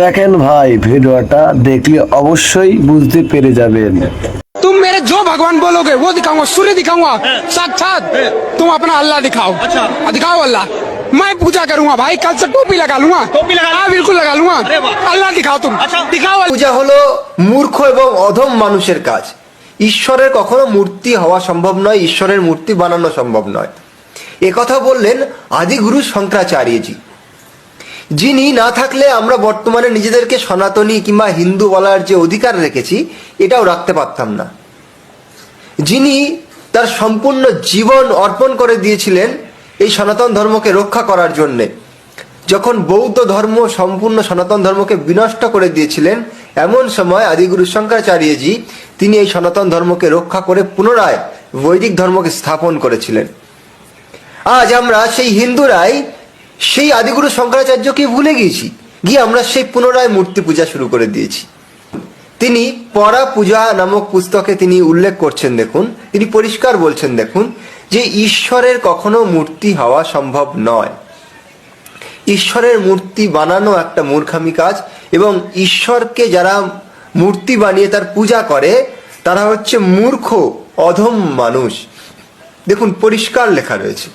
দেখেন ভাই, ভিডিওটা দেখলে অবশ্যই বুঝতে পেরে যাবেন। तुम मेरे जो भगवान बोलोगे वो दिखाऊंगा, सूर्य दिखाऊंगा साक्षात। तुम अपना अल्लाह दिखाओ। अच्छा। दिखाओ अल्लाह। मैं पूजा करूंगा भाई, कल से टोपी लगा लूंगा। टोपी लगा? हाँ बिल्कुल लगा लूंगा। अरे वाह। अल्लाह दिखाओ तुम। अच्छा। दिखाओ अल्लाह। পূজা হলো মূর্খ এবং অধম মানুষের কাজ। ঈশ্বরের কখনো মূর্তি হওয়া সম্ভব নয়, ঈশ্বরের মূর্তি বানানো সম্ভব নয়। একথা বললেন আদিগুরু শঙ্করাচার্যজি, যিনি না থাকলে আমরা বর্তমানে নিজেদেরকে সনাতনী কিংবা হিন্দু বলার যে অধিকার রেখেছি এটাও রাখতে পারতাম না। যিনি তার সম্পূর্ণ জীবন অর্পণ করে দিয়েছিলেন এই সনাতন ধর্মকে রক্ষা করার জন্যে। যখন বৌদ্ধ ধর্ম সম্পূর্ণ সনাতন ধর্মকে বিনষ্ট করে দিয়েছিলেন, এমন সময় আদিগুরু শঙ্করাচার্যজি তিনি এই সনাতন ধর্মকে রক্ষা করে পুনরায় বৈদিক ধর্মকে স্থাপন করেছিলেন। আজ আমরা সেই হিন্দুরাই সেই আদিগুরু শঙ্করাচার্যকে ভুলে গিয়েছি, গিয়ে আমরা সেই পুনরায় মূর্তি পূজা শুরু করে দিয়েছি। তিনি পরা পূজা নামক পুস্তকে তিনি উল্লেখ করছেন, দেখুন তিনি পরিষ্কার বলছেন, দেখুন যে ঈশ্বরের কখনো মূর্তি হওয়া সম্ভব নয়। ঈশ্বরের মূর্তি বানানো একটা মূর্খামি কাজ, এবং ঈশ্বরকে যারা মূর্তি বানিয়ে তার পূজা করে তারা হচ্ছে মূর্খ অধম মানুষ। দেখুন পরিষ্কার লেখা রয়েছে।